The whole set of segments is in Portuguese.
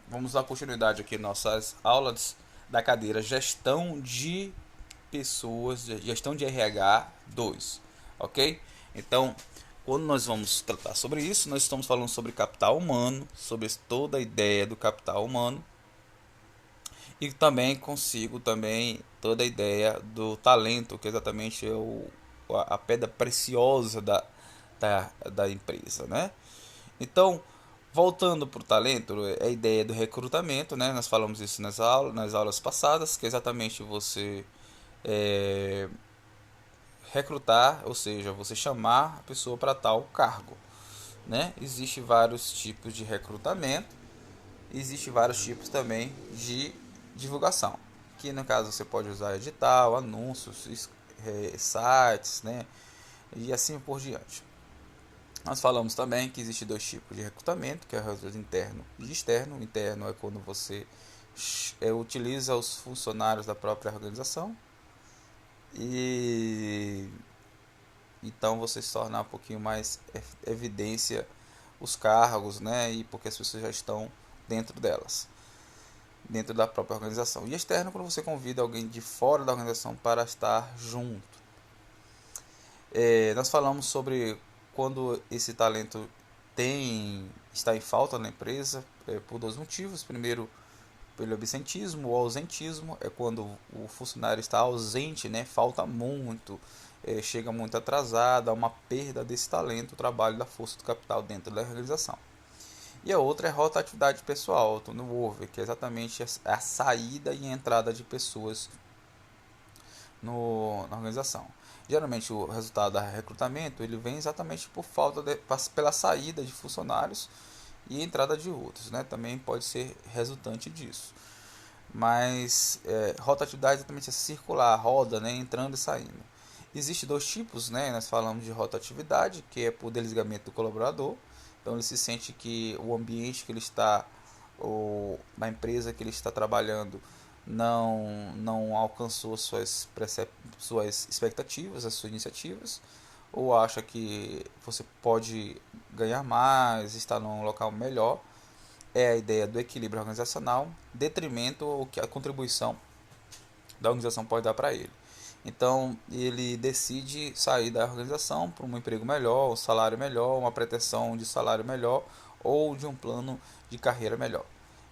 Vamos dar continuidade aqui nossas aulas da cadeira Gestão de Pessoas, Gestão de RH 2, ok? Então, quando nós vamos tratar sobre isso, nós estamos falando sobre capital humano, sobre toda a ideia do capital humano e também consigo também toda a ideia do talento, que exatamente é a pedra preciosa da empresa, né? Então, voltando para o talento, é a ideia do recrutamento, né? Nós falamos isso nas aulas passadas, que é exatamente você é, recrutar, ou seja, você chamar a pessoa para tal cargo, né? Existem vários tipos de recrutamento, existem vários tipos também de divulgação, que no caso você pode usar edital, anúncios, sites, né? E assim por diante. Nós falamos também que existe dois tipos de recrutamento, que é o recrutamento interno e externo. O interno é quando você utiliza os funcionários da própria organização e então você se torna um pouquinho mais evidência os cargos, né? E porque as pessoas já estão dentro delas, dentro da própria organização. E externo quando você convida alguém de fora da organização para estar junto. Nós falamos sobre quando esse talento está em falta na empresa por dois motivos. Primeiro, pelo absentismo ou ausentismo, é quando o funcionário está ausente, né? Falta muito, chega muito atrasado, há uma perda desse talento, o trabalho da força do capital dentro da organização. E a outra é rotatividade pessoal, turnover, que é exatamente a saída e a entrada de pessoas na organização. Geralmente o resultado do recrutamento ele vem exatamente por pela saída de funcionários e entrada de outros, né? Também pode ser resultante disso. Mas rotatividade é exatamente essa circular, roda, né? Entrando e saindo. Existem dois tipos, né? Nós falamos de rotatividade, que é por desligamento do colaborador. Então ele se sente que o ambiente que ele está, ou na empresa que ele está trabalhando, não alcançou suas expectativas, as suas iniciativas, ou acha que você pode ganhar mais, estar num local melhor. É a ideia do equilíbrio organizacional, detrimento ou que a contribuição da organização pode dar para ele. Então ele decide sair da organização para um emprego melhor, um salário melhor, uma pretensão de salário melhor ou de um plano de carreira melhor.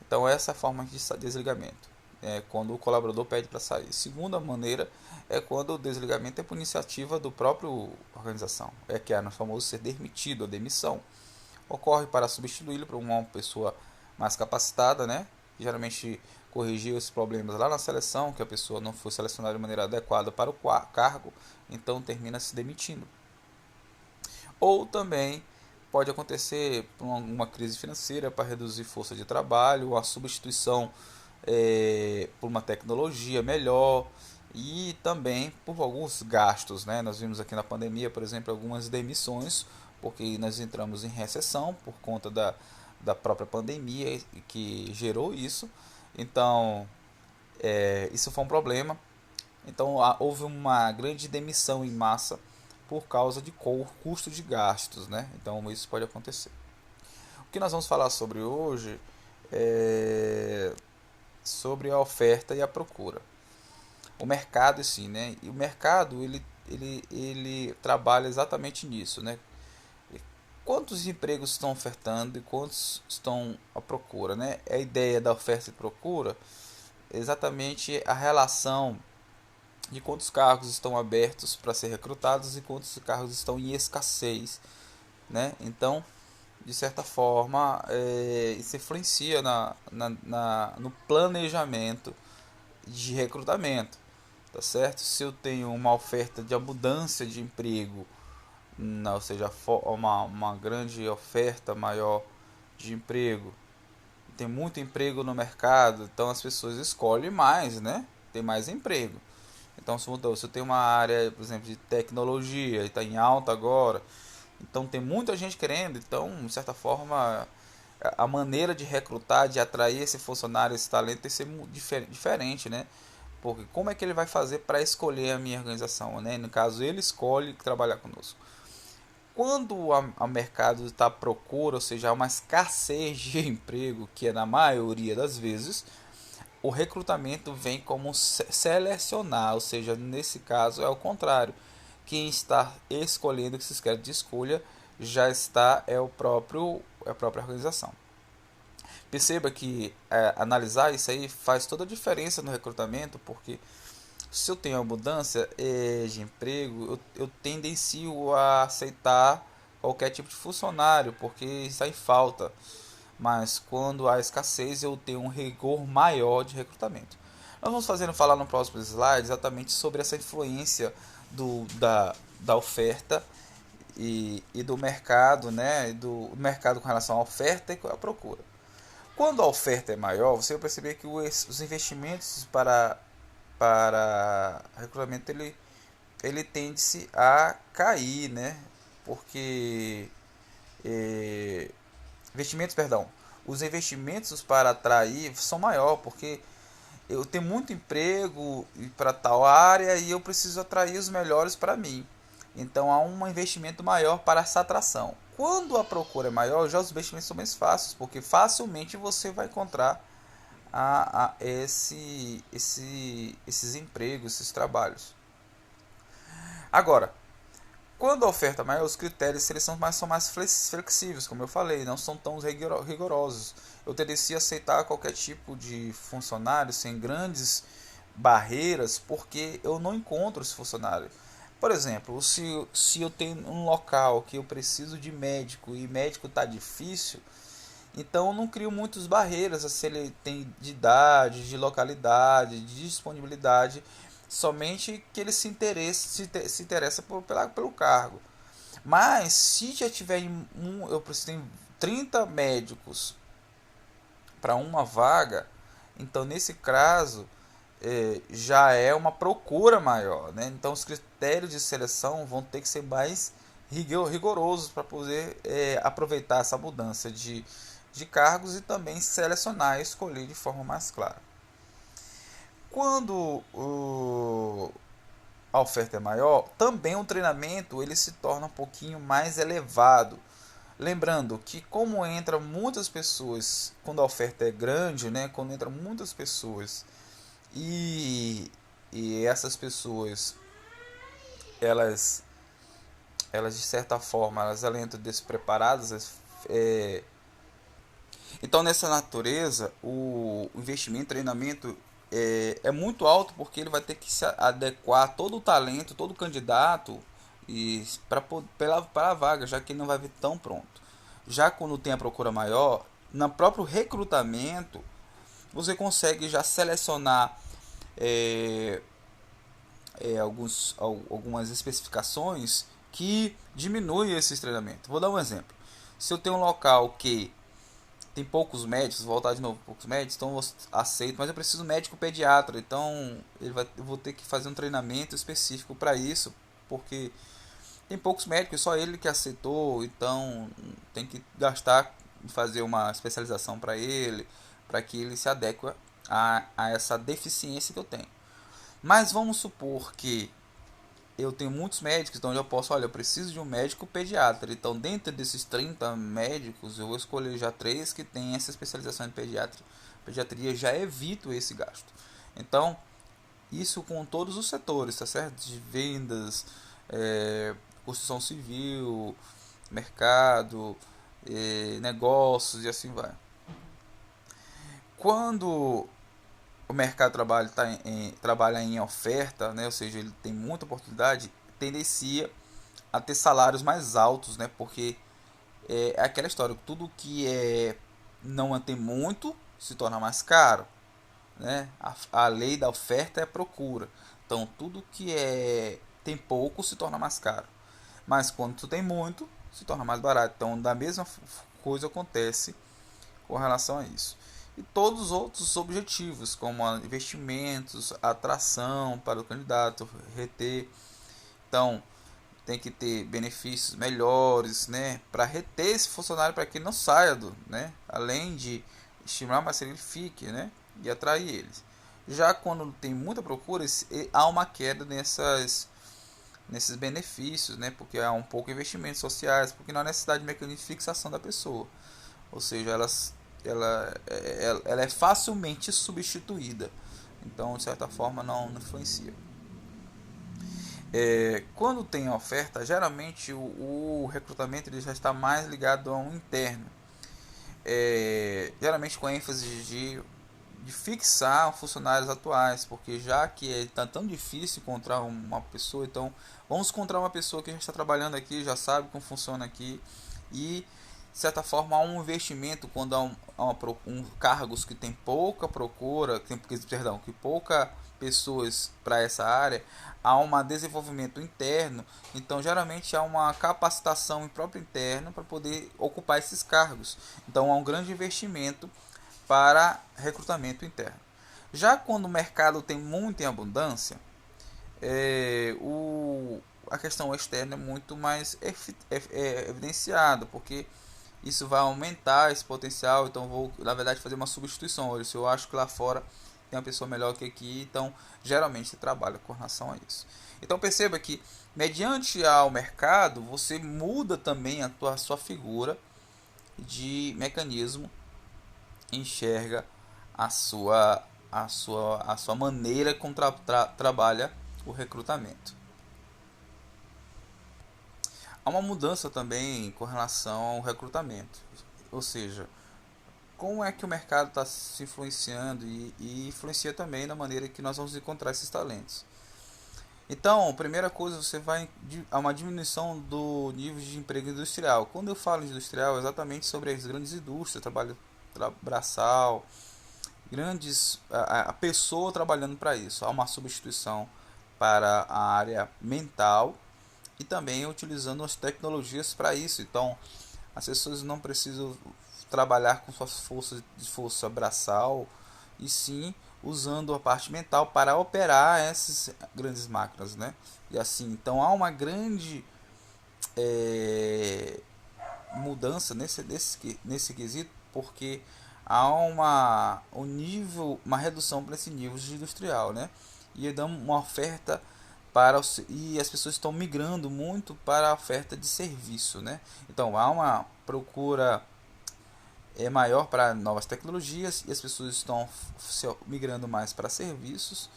Então essa é a forma de desligamento, é quando o colaborador pede para sair. Segunda maneira é quando o desligamento é por iniciativa do próprio organização, é que é no famoso ser demitido, a demissão. Ocorre para substituí-lo por uma pessoa mais capacitada, né? Geralmente corrigiu esses problemas lá na seleção, que a pessoa não foi selecionada de maneira adequada para o cargo, então termina se demitindo. Ou também pode acontecer por uma crise financeira para reduzir força de trabalho, a substituição por uma tecnologia melhor e também por alguns gastos, né? Nós vimos aqui na pandemia, por exemplo, algumas demissões, porque nós entramos em recessão por conta da própria pandemia que gerou isso. Então, isso foi um problema. Então, houve uma grande demissão em massa por causa de custo de gastos, né? Então, isso pode acontecer. O que nós vamos falar sobre hoje é sobre a oferta e a procura. O mercado, sim, né? E o mercado ele trabalha exatamente nisso, né? Quantos empregos estão ofertando e quantos estão à procura, né? A ideia da oferta e procura é exatamente a relação de quantos cargos estão abertos para ser recrutados e quantos cargos estão em escassez, né? Então, de certa forma, isso influencia no planejamento de recrutamento, tá certo? Se eu tenho uma oferta de abundância de emprego, ou seja, uma grande oferta maior de emprego, tem muito emprego no mercado, então as pessoas escolhem mais, né? Tem mais emprego. Então, se eu tenho uma área, por exemplo, de tecnologia, está em alta agora, então tem muita gente querendo, então, de certa forma, a maneira de recrutar, de atrair esse funcionário, esse talento, tem que ser diferente, né? Porque como é que ele vai fazer para escolher a minha organização, né? No caso, ele escolhe trabalhar conosco. quando o mercado está à procura, ou seja, há uma escassez de emprego, que é na maioria das vezes, o recrutamento vem como selecionar, ou seja, nesse caso é o contrário. Quem está escolhendo, que se quer de escolha, já está é a própria organização. Perceba que analisar isso aí faz toda a diferença no recrutamento, porque se eu tenho uma mudança de emprego, eu tendencio a aceitar qualquer tipo de funcionário, porque está em falta. Mas quando há escassez, eu tenho um rigor maior de recrutamento. Nós vamos falar no próximo slide exatamente sobre essa influência da oferta e do mercado, né? Do mercado com relação à oferta e à procura. Quando a oferta é maior, você vai perceber que os investimentos para recrutamento ele tende-se a cair, né? Porque os investimentos para atrair são maior, porque eu tenho muito emprego para tal área e eu preciso atrair os melhores para mim. Então há um investimento maior para essa atração. Quando a procura é maior, já os investimentos são mais fáceis, porque facilmente você vai encontrar esses empregos, esses trabalhos. Agora, quando a oferta é maior, os critérios de seleção são mais flexíveis, como eu falei, não são tão rigorosos. Eu tendencia a aceitar qualquer tipo de funcionário sem grandes barreiras, porque eu não encontro esse funcionário. Por exemplo, se eu tenho um local que eu preciso de médico e médico está difícil, então eu não crio muitas barreiras, se ele tem de idade, de localidade, de disponibilidade, somente que ele se interessa pelo cargo. Mas se já tiver eu preciso de 30 médicos para uma vaga, então nesse caso já é uma procura maior, né? Então os critérios de seleção vão ter que ser mais rigorosos para poder aproveitar essa mudança de cargos e também selecionar e escolher de forma mais clara. Quando a oferta é maior, também o treinamento ele se torna um pouquinho mais elevado. Lembrando que como entra muitas pessoas, quando a oferta é grande, né, quando entra muitas pessoas e essas pessoas elas de certa forma elas entram despreparadas, então nessa natureza o investimento em treinamento é muito alto, porque ele vai ter que se adequar todo o talento, todo o candidato e para a vaga, já que ele não vai vir tão pronto. Já quando tem a procura maior, no próprio recrutamento você consegue já selecionar algumas especificações que diminuem esse treinamento. Vou dar um exemplo. Se eu tenho um local que tem poucos médicos, vou voltar de novo, poucos médicos, então eu aceito, mas eu preciso de um médico pediatra, então eu vou ter que fazer um treinamento específico para isso, porque tem poucos médicos, só ele que aceitou, então tem que gastar, fazer uma especialização para ele, para que ele se adeque a essa deficiência que eu tenho. Mas vamos supor que eu tenho muitos médicos, então eu posso, olha, eu preciso de um médico pediatra. Então, dentro desses 30 médicos, eu vou escolher já 3 que têm essa especialização em pediatria, já evito esse gasto. Então, isso com todos os setores, tá certo? De vendas, construção civil, mercado, negócios e assim vai. Quando o mercado de trabalho trabalha em oferta, né, ou seja, ele tem muita oportunidade, tendencia a ter salários mais altos, né, porque é aquela história, tudo que não tem muito se torna mais caro, né? A lei da oferta é a procura, então tudo que tem pouco se torna mais caro, mas quando tu tem muito se torna mais barato. Então da mesma coisa acontece com relação a isso. E todos os outros objetivos, como investimentos, atração para o candidato, reter. Então, tem que ter benefícios melhores, né, para reter esse funcionário, para que ele não saia né, além de estimular, mas que ele fique, né, e atrair eles. Já quando tem muita procura, há uma queda nesses benefícios, né? Porque há um pouco investimentos sociais, porque não há necessidade de mecanismo de fixação da pessoa, ou seja, ela é facilmente substituída, então de certa forma não influencia. Quando tem oferta, geralmente o recrutamento ele já está mais ligado a um interno, geralmente com ênfase de fixar funcionários atuais, porque já que está tão difícil encontrar uma pessoa, então vamos encontrar uma pessoa que já está trabalhando aqui, já sabe como funciona aqui, e de certa forma há um investimento quando cargos que tem pouca procura, que pouca pessoas para essa área, há um desenvolvimento interno, então geralmente há uma capacitação em próprio interno para poder ocupar esses cargos, então há um grande investimento para recrutamento interno. Já quando o mercado tem muito em abundância, a questão externa é muito mais evidenciada, porque isso vai aumentar esse potencial, então vou, na verdade, fazer uma substituição. Olha, se eu acho que lá fora tem uma pessoa melhor que aqui, então geralmente trabalha com relação a isso. Então perceba que, mediante ao mercado, você muda também a sua figura de mecanismo, enxerga a sua maneira como trabalha o recrutamento. Há uma mudança também com relação ao recrutamento, ou seja, como é que o mercado está se influenciando e influencia também na maneira que nós vamos encontrar esses talentos. Então, a primeira coisa, você vai a uma diminuição do nível de emprego industrial. Quando eu falo de industrial, é exatamente sobre as grandes indústrias, trabalho braçal, a pessoa trabalhando para isso. Há uma substituição para a área mental e também utilizando as tecnologias para isso. Então, as pessoas não precisam trabalhar com suas forças de força braçal, e sim usando a parte mental para operar essas grandes máquinas, né? E assim, então há uma grande mudança nesse quesito, porque há uma redução para esse nível de industrial, né? E dá uma oferta e as pessoas estão migrando muito para a oferta de serviço, né? Então há uma procura maior para novas tecnologias e as pessoas estão migrando mais para serviços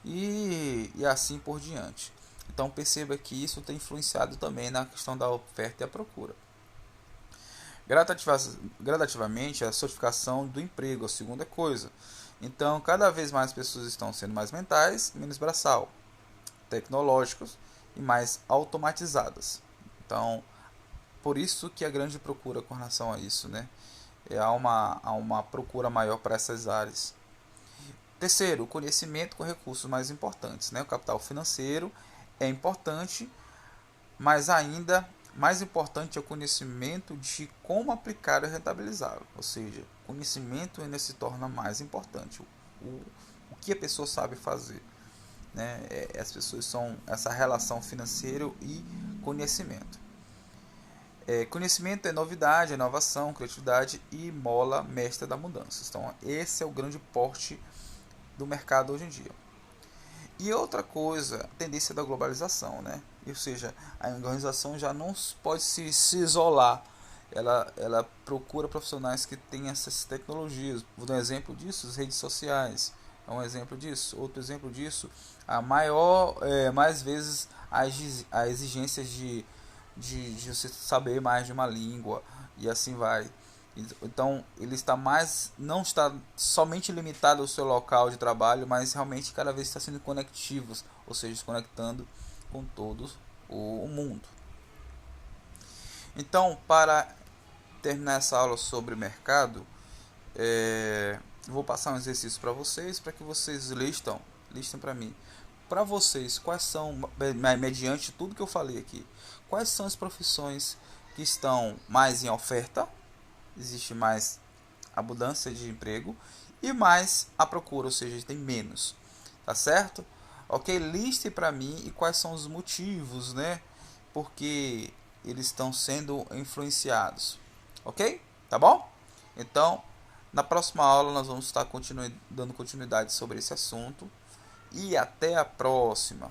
e assim por diante. Então perceba que isso tem influenciado também na questão da oferta e a procura. Gradativamente, a certificação do emprego, a segunda coisa. Então, cada vez mais pessoas estão sendo mais mentais, menos braçal, tecnológicos e mais automatizadas. Então, por isso que a grande procura com relação a isso, né? Há uma procura maior para essas áreas. Terceiro, o conhecimento com recursos mais importantes, né? O capital financeiro é importante, mas ainda mais importante é o conhecimento de como aplicar e rentabilizá-lo. Ou seja, conhecimento ainda se torna mais importante. O que a pessoa sabe fazer, né? As pessoas são essa relação financeiro e conhecimento. Conhecimento é novidade, inovação, criatividade e mola mestra da mudança. Então, esse é o grande porte do mercado hoje em dia. E outra coisa, a tendência da globalização, né? Ou seja, a organização já não pode se isolar. Ela procura profissionais que têm essas tecnologias. Vou dar um exemplo disso, as redes sociais. É um exemplo disso. Outro exemplo disso, mais vezes as exigências de você saber mais de uma língua e assim vai. Então ele não está somente limitado ao seu local de trabalho, mas realmente cada vez está sendo conectivos, ou seja, se conectando com todo o mundo. Então, para terminar essa aula sobre mercado, vou passar um exercício para vocês, para que vocês listem para mim. Para vocês, quais são, mediante tudo que eu falei aqui, quais são as profissões que estão mais em oferta, existe mais abundância de emprego, e mais a procura, ou seja, tem menos, tá certo? Ok, liste para mim e quais são os motivos, né? Porque eles estão sendo influenciados, ok? Tá bom? Então, na próxima aula nós vamos estar dando continuidade sobre esse assunto e até a próxima.